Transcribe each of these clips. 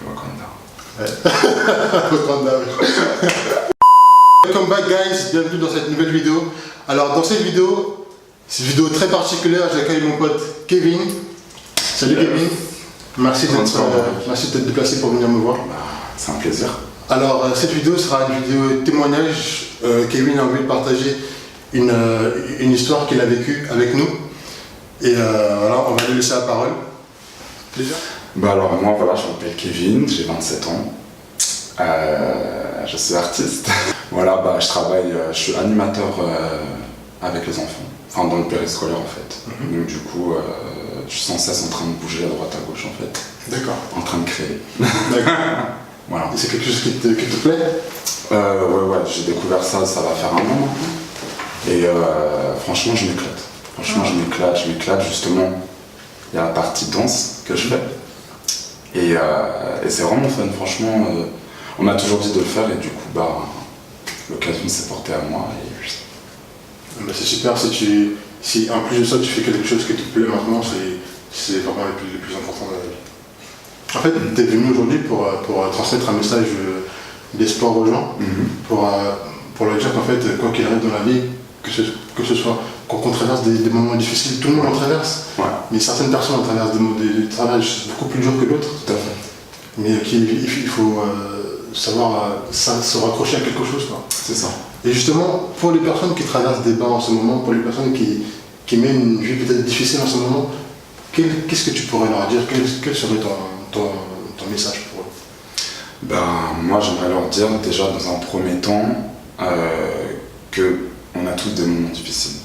Wakanda. Ouais. Wakanda, oui. Welcome back guys, bienvenue dans cette nouvelle vidéo. Alors dans cette vidéo, c'est une vidéo très particulière, j'accueille mon pote Kevin. Salut Kevin. Merci d'être déplacé pour venir me voir. C'est un plaisir. Alors cette vidéo sera une vidéo témoignage. Kevin a envie de partager une histoire qu'il a vécue avec nous. Et voilà, on va lui laisser la parole. Déjà. Alors moi voilà, je m'appelle Kevin, j'ai 27 ans. Je suis artiste. Voilà, je travaille, je suis animateur avec les enfants, enfin dans le périscolaire en fait. Donc du coup, je suis sans cesse en train de bouger à droite à gauche en fait. D'accord. En train de créer. D'accord. Voilà. Et c'est quelque chose qui te plaît? Ouais, j'ai découvert ça, ça va faire un an maintenant. Et franchement, je m'éclate. Franchement, je m'éclate justement. Il y a la partie danse que je fais. Et c'est vraiment fun, franchement. On m'a toujours dit de le faire et du coup, l'occasion s'est portée à moi. C'est super, si en plus de ça tu fais quelque chose qui te plaît maintenant, c'est vraiment le plus important de la vie. En fait, tu es venu aujourd'hui pour transmettre un message d'espoir aux gens, pour leur dire qu'en fait, quoi qu'il arrive dans la vie, que ce soit qu'on traverse des moments difficiles, tout le monde en traverse, ouais. Mais certaines personnes en traversent des travails beaucoup plus durs que d'autres. Tout à fait. Mais il faut savoir se raccrocher à quelque chose. C'est ça. Et justement, pour les personnes qui traversent des bas en ce moment, pour les personnes qui mènent une vie peut-être difficile en ce moment, qu'est-ce que tu pourrais leur dire? Quel serait ton message pour eux? Moi, j'aimerais leur dire déjà dans un premier temps qu'on a tous des moments difficiles.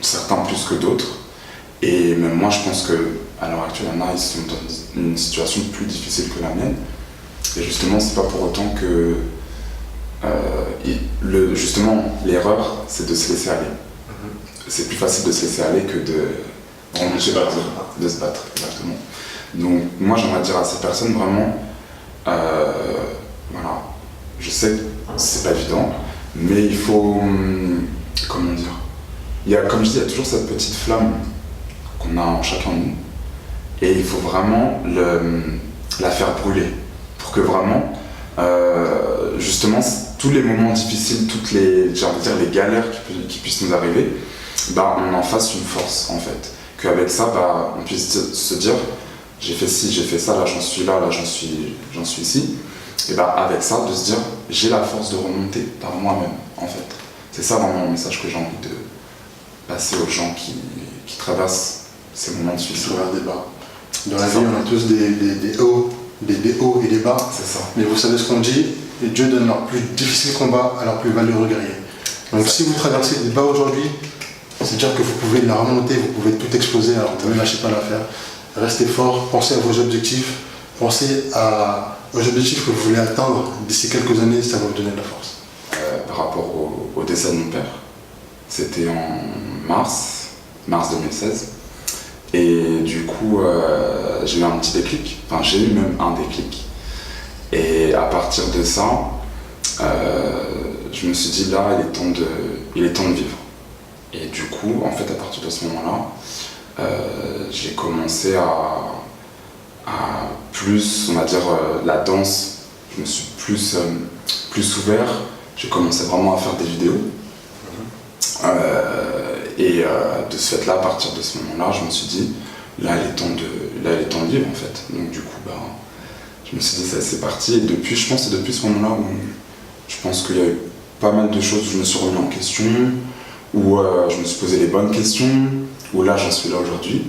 Certains plus que d'autres. Et même moi, je pense qu'à l'heure actuelle, il y en a qui sont dans une situation plus difficile que la mienne. Et justement, c'est pas pour autant que justement, l'erreur, c'est de se laisser aller. C'est plus facile de se laisser aller que de se battre, exactement. Donc, moi, j'aimerais dire à ces personnes vraiment, voilà, je sais que c'est pas évident, mais il faut, comment dire, comme je dis, il y a toujours cette petite flamme qu'on a en chacun de nous, et il faut vraiment la faire brûler, pour que vraiment, justement, tous les moments difficiles, toutes les galères qui puissent nous arriver, on en fasse une force en fait. Qu'avec ça, on puisse se dire, j'ai fait ci, j'ai fait ça, là j'en suis là, j'en suis ici. Et avec ça, de se dire, j'ai la force de remonter par moi-même en fait. C'est ça vraiment le message que j'ai envie de passer aux gens qui traversent ces moments difficiles. Qui traversent des bas. Dans la vie, on a tous des hauts et des bas. C'est ça. Mais vous savez ce qu'on dit, et Dieu donne leurs plus difficiles combats à leurs plus valeureux guerriers. Donc si vous traversez des bas aujourd'hui, c'est-à-dire que vous pouvez la remonter, vous pouvez tout exploser, alors ne lâchez pas l'affaire. Restez fort, pensez à vos objectifs, pensez aux objectifs que vous voulez atteindre d'ici quelques années, ça va vous donner de la force. Par rapport au décès de mon père, c'était en mars 2016. Et du coup, j'ai eu un petit déclic, enfin j'ai eu même un déclic. Et à partir de ça, je me suis dit là, il est temps de vivre. Et du coup, en fait, à partir de ce moment-là, j'ai commencé à plus, on va dire, la danse, je me suis plus ouvert, j'ai commencé vraiment à faire des vidéos. Et de ce fait-là, à partir de ce moment-là, je me suis dit, là, il est temps de vivre en fait. Donc du coup, je me suis dit, ça c'est parti. Et depuis, je pense que c'est depuis ce moment-là où je pense qu'il y a eu pas mal de choses où je me suis remis en question, où je me suis posé les bonnes questions, où là, j'en suis là aujourd'hui.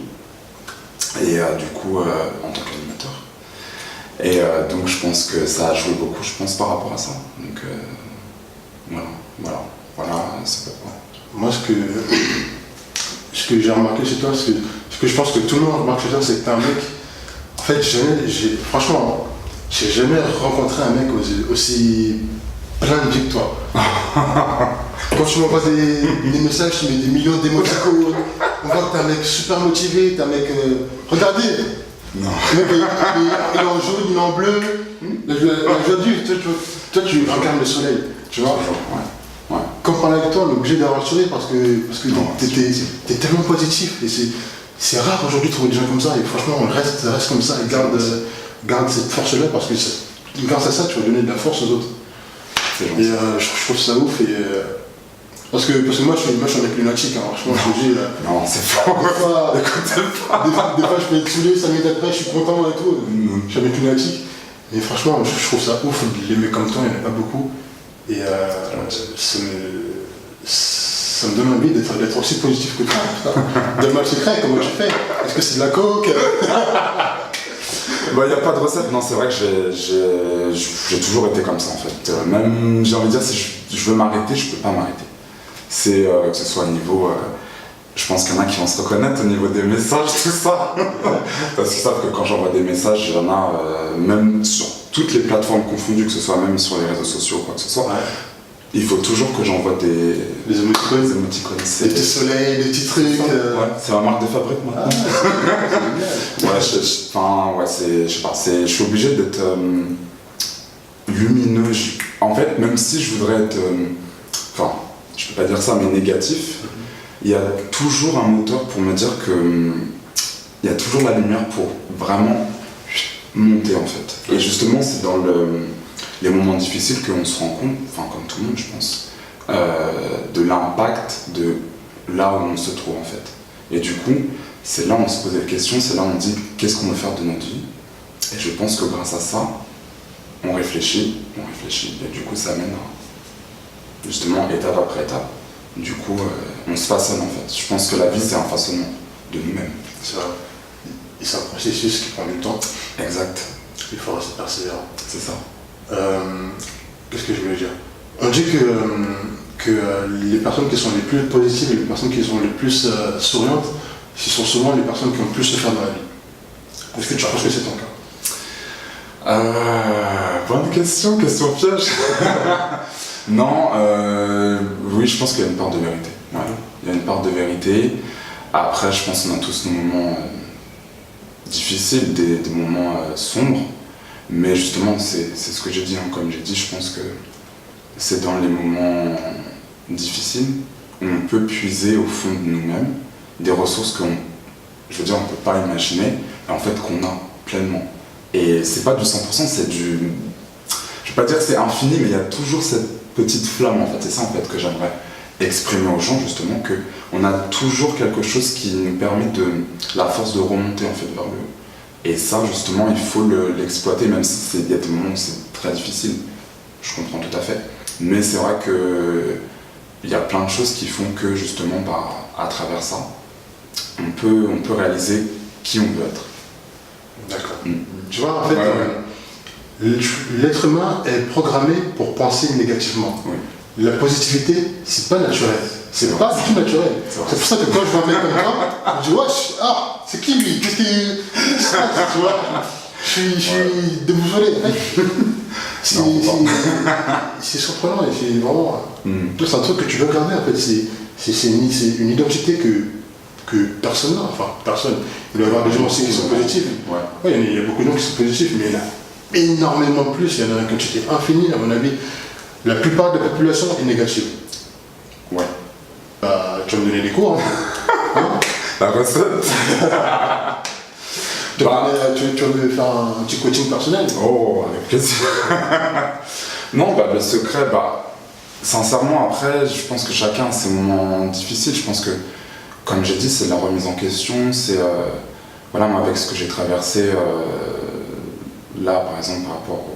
Et du coup, en tant qu'animateur. Et donc, je pense que ça a joué beaucoup, je pense, par rapport à ça. Donc, voilà, c'est pas quoi. Moi, ce que j'ai remarqué chez toi, ce que je pense que tout le monde remarque chez toi, c'est que t'es un mec. En fait, franchement, j'ai jamais rencontré un mec aussi plein de vie que toi. Quand tu m'envoies des messages, tu mets des millions d'émoticônes, on voit que t'es un mec super motivé, t'es un mec. Regardez! Non. Le mec, il est en jaune, il est en bleu. Aujourd'hui, toi, tu incarnes le soleil, tu vois? Ouais. Quand on parle avec toi, on est obligé d'avoir le sourire parce que t'es tellement positif. Et c'est rare aujourd'hui de trouver des gens comme ça. Et franchement, on reste comme ça et garde cette force-là parce que grâce à ça, tu vas donner de la force aux autres. C'est Et gentil. je trouve ça ouf. Parce que moi, je suis un mec lunatique. Hein. Franchement, je te dis. Non, c'est faux. Des fois, je peux être saoulé, 5 minutes après, je suis content et tout. Je suis un mec lunatique. Et franchement, je trouve ça ouf. Les mecs comme toi, il n'y en a pas beaucoup. Et ça me donne envie d'être aussi positif que toi. De mal secret, comment tu fais? Est-ce que c'est de la coke? Il n'y a pas de recette, non, c'est vrai que j'ai toujours été comme ça en fait. Même, j'ai envie de dire, si je veux m'arrêter, je peux pas m'arrêter. C'est que ce soit au niveau. Je pense qu'il y en a qui vont se reconnaître au niveau des messages, tout ça. Parce qu'ils savent que quand j'envoie des messages, il y en a, même sur toutes les plateformes confondues, que ce soit même sur les réseaux sociaux ou quoi que ce soit. Ouais. Il faut toujours que j'envoie des émoticônes. Des des petits soleils, des petits trucs. Ouais, c'est ma marque de fabrique maintenant. Ouais, je sais pas, je suis obligé d'être lumineux. En fait, même si je voudrais être, je peux pas dire ça, mais négatif, il y a toujours un moteur pour me dire que il y a toujours la lumière pour vraiment monter en fait. Et justement, c'est dans les moments difficiles qu'on se rend compte, comme tout le monde, je pense, de l'impact de là où on se trouve en fait. Et du coup, c'est là où on se pose des questions, c'est là où on dit qu'est-ce qu'on veut faire de notre vie. Et je pense que grâce à ça, on réfléchit, et du coup ça amène justement étape après étape. Du coup, on se façonne en fait. Je pense que la vie c'est un façonnement de nous-mêmes. C'est vrai. Et c'est un processus qui prend du temps. Exact. Il faut rester persévérant. C'est ça. Qu'est-ce que je voulais dire? On dit que les personnes qui sont les plus positives et les personnes qui sont les plus souriantes, ce sont souvent les personnes qui ont le plus souffert dans la vie. Est-ce que tu penses que c'est ton cas? Bonne question piège. Non, oui, je pense qu'il y a une part de vérité. Ouais. Il y a une part de vérité. Après, je pense qu'on a tous nos moments difficiles, des moments sombres. Mais justement, c'est ce que j'ai dit. Hein. Comme j'ai dit, je pense que c'est dans les moments difficiles où on peut puiser au fond de nous-mêmes des ressources qu'on ne peut pas imaginer, et en fait qu'on a pleinement. Et c'est pas du 100%, c'est du... Je vais pas dire que c'est infini, mais il y a toujours cette petite flamme en fait. C'est ça en fait que j'aimerais exprimer aux gens justement, qu'on a toujours quelque chose qui nous permet de la force de remonter en fait vers le haut. Et ça justement, il faut l'exploiter, même si il y a des moments où c'est très difficile. Je comprends tout à fait. Mais c'est vrai que il y a plein de choses qui font que justement, à travers ça, on peut réaliser qui on veut être. D'accord. Tu vois, en fait, l'être humain est programmé pour penser négativement. Oui. La positivité, c'est pas naturel. C'est pas du tout naturel. C'est pour ça que quand je vois un mec comme toi, je dis wesh, c'est qui lui? Qu'est-ce qu'il. Tu vois, je suis déboussolé. C'est surprenant et c'est vraiment. C'est un truc que tu veux garder en fait. C'est une identité que personne n'a. Enfin, personne. Il doit y avoir des gens aussi qui sont positifs. Ouais, il y a beaucoup de gens qui sont positifs, mais il y en a énormément plus. Il y en a une quantité infinie, à mon avis. La plupart de la population est négative. Ouais. Tu vas me donner des cours. Hein. La recette. Tu veux faire un petit coaching personnel? Oh, avec plaisir. Non, le secret, sincèrement, après, je pense que chacun a ses moments difficiles. Je pense que, comme j'ai dit, c'est de la remise en question. C'est, moi, avec ce que j'ai traversé, là, par exemple, par rapport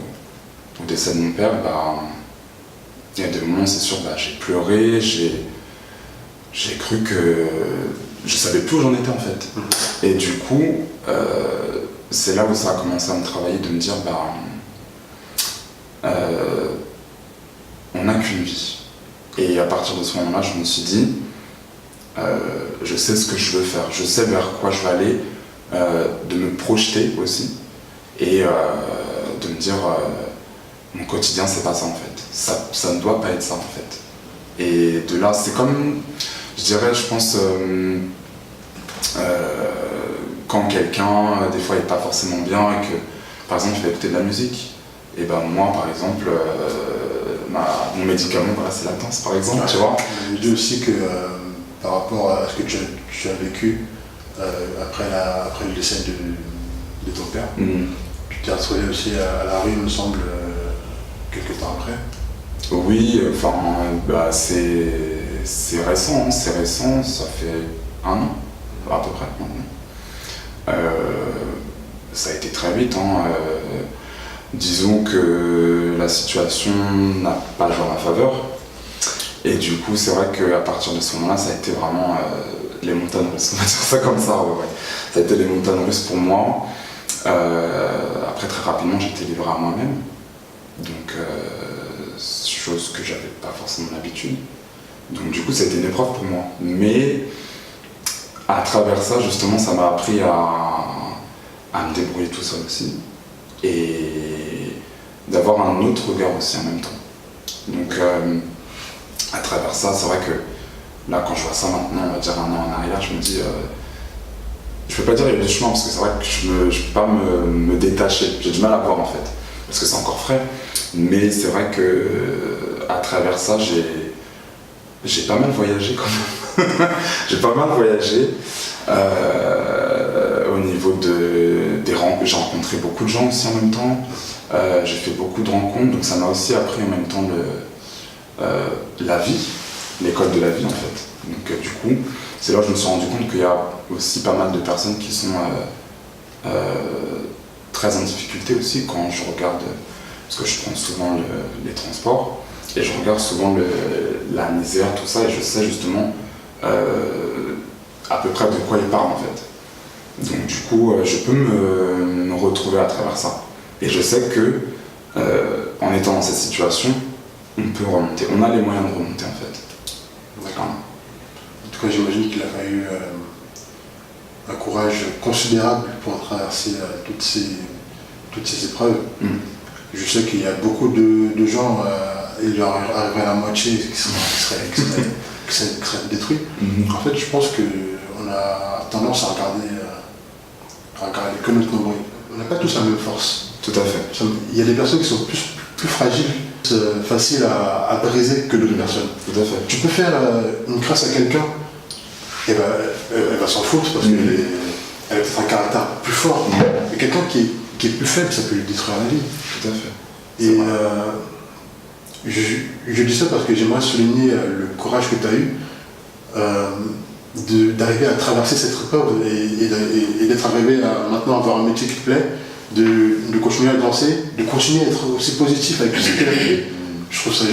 au décès de mon père, il y a des moments, c'est sûr, j'ai pleuré, j'ai cru que je savais plus où j'en étais en fait. Et du coup, c'est là où ça a commencé à me travailler, de me dire, on n'a qu'une vie. Et à partir de ce moment-là, je me suis dit, je sais ce que je veux faire, je sais vers quoi je vais aller, de me projeter aussi, et de me dire, mon quotidien, c'est pas ça en fait. Ça ne doit pas être ça en fait. Et de là, c'est comme, je dirais, je pense, quand quelqu'un, des fois, n'est pas forcément bien et que, par exemple, il va écouter de la musique. Et moi, par exemple, mon médicament, c'est la danse, par exemple, tu vois. Je dis aussi que, par rapport à ce que tu as vécu après le décès de ton père, t'es retrouvé aussi à la rue, il me semble, quelques temps après. Oui, enfin, c'est récent, hein, c'est récent, ça fait 1 an, à peu près maintenant. Ça a été très vite, hein, disons que la situation n'a pas joué à ma faveur. Et du coup, c'est vrai qu'à partir de ce moment-là, ça a été vraiment les montagnes russes, on va dire ça comme ça. Ouais. Ça a été les montagnes russes pour moi. Après, très rapidement, j'étais livré à moi-même. Donc, chose que j'avais pas forcément l'habitude. Donc, du coup, ça a été une épreuve pour moi. Mais à travers ça, justement, ça m'a appris à me débrouiller tout seul aussi. Et d'avoir un autre regard aussi en même temps. Donc, à travers ça, c'est vrai que là, quand je vois ça maintenant, on va dire 1 an en arrière, je me dis, je peux pas dire il y a du chemin parce que c'est vrai que je peux pas me détacher. J'ai du mal à voir en fait, parce que c'est encore frais. Mais c'est vrai que à travers ça, j'ai pas mal voyagé quand même. J'ai pas mal voyagé au niveau des rencontres. J'ai rencontré beaucoup de gens aussi en même temps. J'ai fait beaucoup de rencontres, donc ça m'a aussi appris en même temps la vie, l'école de la vie en fait. Donc du coup, c'est là où je me suis rendu compte qu'il y a aussi pas mal de personnes qui sont très en difficulté aussi quand je regarde, parce que je prends souvent les transports, et je regarde souvent la misère, tout ça, et je sais justement à peu près de quoi ils parlent en fait. Donc du coup, je peux me retrouver à travers ça. Et je sais que en étant dans cette situation, on peut remonter. On a les moyens de remonter en fait. D'accord. En tout cas, j'imagine qu'il a fallu un courage considérable pour traverser toutes ces épreuves. Je sais qu'il y a beaucoup de gens, il leur arriverait la moitié qui seraient détruits. En fait, je pense qu'on a tendance à regarder que notre nombril. On n'a pas tous la même force. Tout à fait. Il y a des personnes qui sont plus fragiles, faciles à briser que d'autres personnes. Tout à fait. Tu peux faire une crasse à quelqu'un, et ben, elle va s'en foutre parce qu'elle a peut-être un caractère plus fort. Mais quelqu'un qui est plus faible, ça peut lui détruire la vie. Tout à fait. Et je dis ça parce que j'aimerais souligner le courage que tu as eu d'arriver à traverser cette épreuve et d'être arrivé à maintenant avoir un métier qui te plaît, de continuer à danser, de continuer à être aussi positif avec tout ce qu'il a fait. Je trouve ça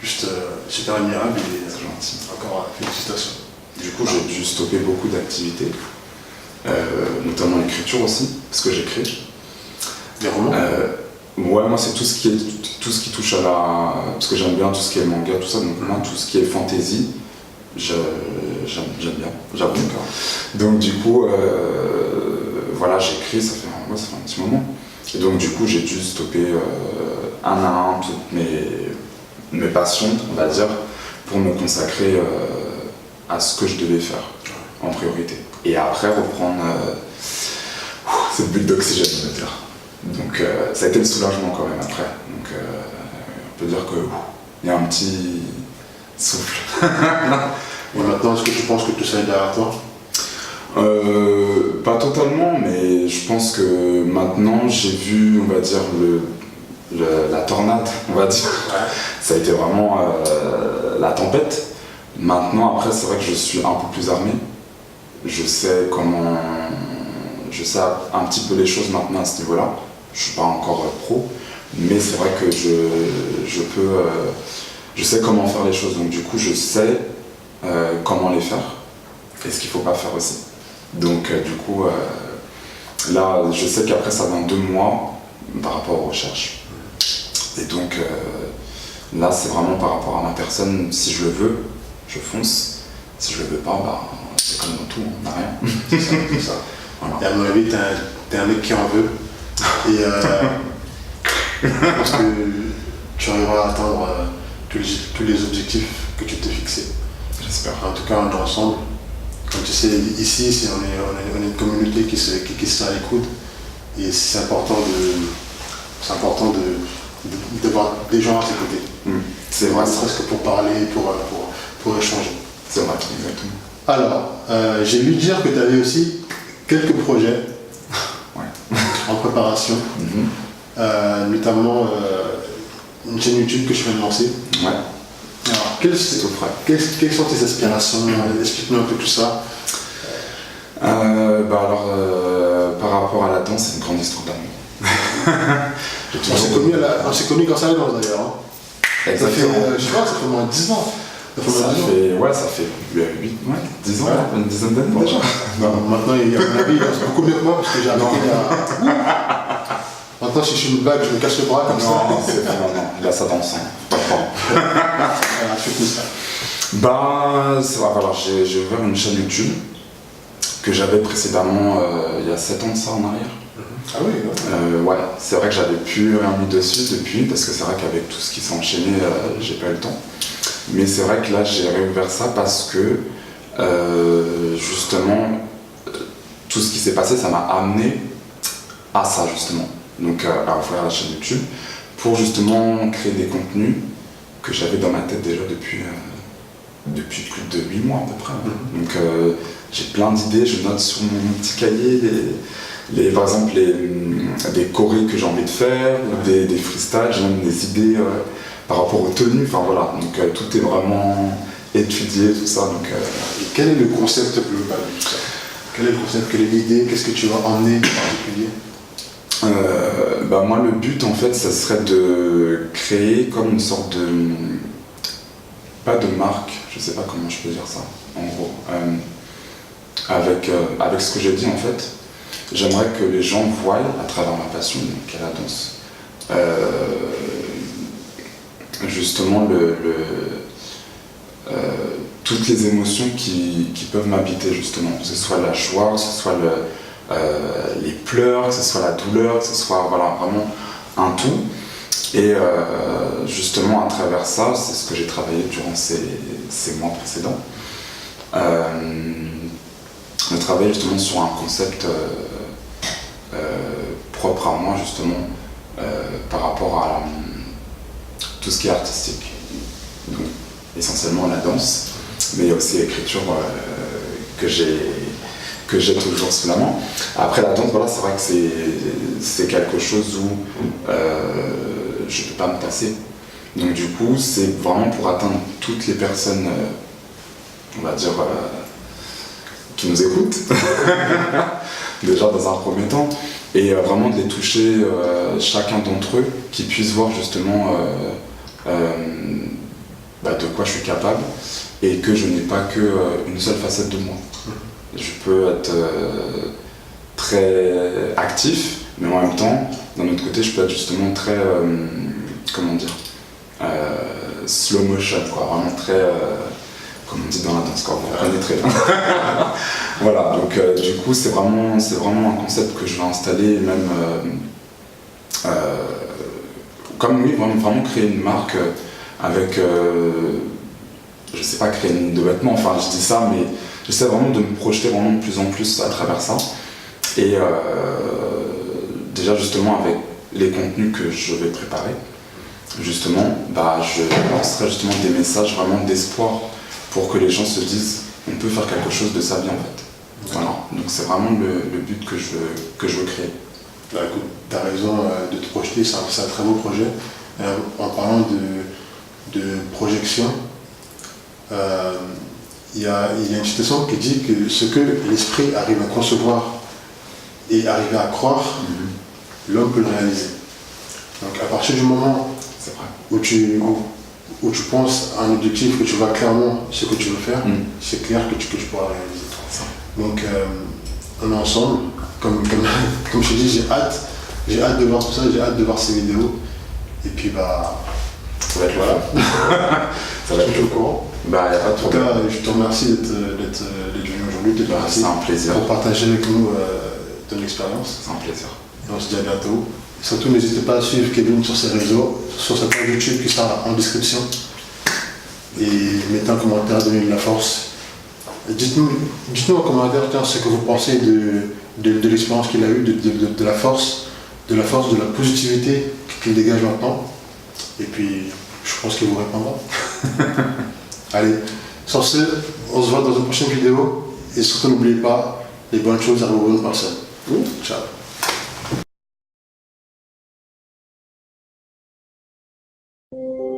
juste super admirable et C'est gentil. encore félicitations. Du coup, j'ai dû stopper beaucoup d'activités, notamment l'écriture aussi, parce que j'écris. Des romans Ouais, moi c'est tout ce qui touche à la... Parce que j'aime bien tout ce qui est manga, tout ça, donc moi tout ce qui est fantasy, j'aime bien, j'avoue. Donc du coup, voilà, j'écris, ça fait un petit moment. Et donc du coup, j'ai dû stopper un à un toutes mes passions, on va dire, pour me consacrer à ce que je devais faire en priorité. Et après reprendre cette bulle d'oxygène, on va dire. Donc ça a été le soulagement quand même après. Donc on peut dire qu'il y a un petit souffle. Et maintenant, est-ce que tu penses que tout ça est derrière toi? Pas totalement, mais je pense que maintenant j'ai vu, on va dire, la tornade, on va dire. Ouais. Ça a été vraiment la tempête. Maintenant, après, c'est vrai que je suis un peu plus armé. Je sais un petit peu les choses maintenant à ce niveau-là. Je suis pas encore pro, mais c'est vrai que je sais comment faire les choses. Donc du coup, je sais comment les faire et ce qu'il faut pas faire aussi. Donc du coup, là, je sais qu'après ça dans 2 mois par rapport aux recherches. Et donc là, c'est vraiment par rapport à ma personne. Si je le veux, je fonce. Si je le veux pas, bah, c'est comme dans tout, on n'a rien. C'est ça. Voilà. Et à mon avis, t'es un mec qui en veut. Et je pense que tu arriveras à atteindre tous les objectifs que tu t'es fixés. J'espère. En tout cas, on est ensemble. Comme tu sais, ici, on est une communauté qui se tient à l'écoute. Et c'est important d'avoir des gens à ses côtés. C'est vrai. Ne serait-ce que pour parler, pour échanger. C'est vrai, exactement. Alors, j'ai lu dire que tu avais aussi quelques projets. Ouais. en préparation, notamment une chaîne YouTube que je viens de lancer. Ouais. Alors, quelles sont tes aspirations? Explique-nous un peu tout ça. Par rapport à la danse, c'est une grande histoire d'amour. On s'est connus grâce à la danse d'ailleurs. Hein. Exactement. Je sais pas, ça fait au moins 10 ans. Ça fait 10 ans, une dizaine d'années déjà. Non, maintenant, à mon avis, il danse beaucoup mieux que moi parce que j'ai arrêté il y a... Maintenant, si je suis une blague, je me cache le bras comme ça. Non, il a sa danse, pas fort. Je fais tout ça. C'est vrai, voilà, j'ai ouvert une chaîne YouTube que j'avais précédemment il y a 7 ans de ça en arrière. Ah oui, ouais, c'est vrai que j'avais plus rien mis dessus depuis, parce que c'est vrai qu'avec tout ce qui s'est enchaîné, j'ai pas eu le temps. Mais c'est vrai que là, j'ai réouvert ça parce que, justement, tout ce qui s'est passé, ça m'a amené à ça, justement. Donc, à ouvrir la chaîne YouTube pour, justement, créer des contenus que j'avais dans ma tête déjà depuis plus de 8 mois à peu près. Donc, j'ai plein d'idées, je note sur mon petit cahier par exemple des chorés que j'ai envie de faire, des freestyles, j'ai même des idées par rapport aux tenues, enfin voilà, donc tout est vraiment étudié, tout ça. Donc, Et quel est le concept global de tout ça? Quel est le concept, quelle est l'idée, qu'est-ce que tu vas emmener en particulier? Moi le but en fait ça serait de créer comme une sorte de... pas de marque, je sais pas comment je peux dire ça, en gros. Avec ce que j'ai dit en fait, j'aimerais que les gens voient à travers ma passion, qui est la danse, justement toutes les émotions qui peuvent m'habiter justement, que ce soit la joie, que ce soit les pleurs, que ce soit la douleur, que ce soit voilà, vraiment un tout. Et justement à travers ça, c'est ce que j'ai travaillé durant ces mois précédents. Je travaille justement sur un concept propre à moi justement par rapport à tout ce qui est artistique. Donc, essentiellement la danse, mais il y a aussi l'écriture que j'ai toujours sous la main. Après la danse, voilà, c'est vrai que c'est quelque chose où je ne peux pas me passer. Donc du coup, c'est vraiment pour atteindre toutes les personnes, on va dire, qui nous écoutent, déjà dans un premier temps, et vraiment de les toucher chacun d'entre eux, qui puissent voir justement de quoi je suis capable, et que je n'ai pas qu'une seule facette de moi. Je peux être très actif, mais en même temps, d'un autre côté, je peux être justement très, slow motion, quoi, vraiment très, comme on dit dans la danse, quoi, vous comprenez très bien. Voilà, donc du coup, c'est vraiment un concept que je vais installer, même, vraiment créer une marque avec, je sais pas, créer une ligne de vêtements, enfin je dis ça, mais j'essaie vraiment de me projeter vraiment de plus en plus à travers ça. Et déjà justement avec les contenus que je vais préparer, justement, je lancerai justement des messages vraiment d'espoir pour que les gens se disent on peut faire quelque chose de sa vie en fait. Voilà. Donc c'est vraiment le but que je veux créer. Bah, écoute, tu as raison de te projeter, c'est un très beau projet. En parlant de projection, il y a une citation qui dit que ce que l'esprit arrive à concevoir et arriver à croire, l'homme peut le réaliser. Donc à partir du moment où tu penses à un objectif, que tu vois clairement ce que tu veux faire, c'est clair que tu pourras réaliser. Donc on est ensemble, comme je te dis, j'ai hâte de voir tout ça, j'ai hâte de voir ces vidéos. Et puis ça va être voilà. Ça va être au courant. En tout cas, je te remercie d'être venu aujourd'hui, c'est un plaisir. Pour partager avec nous ton expérience. C'est un plaisir. Et on se dit à bientôt. Et surtout, n'hésitez pas à suivre Kevin sur ses réseaux, sur sa page YouTube qui sera en description. Et mettez un commentaire, donnez-lui la force. Dites-nous en commentaire ce que vous pensez de l'expérience qu'il a eue, de la force, de la positivité qu'il dégage maintenant. Et puis, je pense qu'il vous répondra. Allez, sur ce, on se voit dans une prochaine vidéo. Et surtout, n'oubliez pas, les bonnes choses arrivent aux bonnes personnes. Ciao. Thank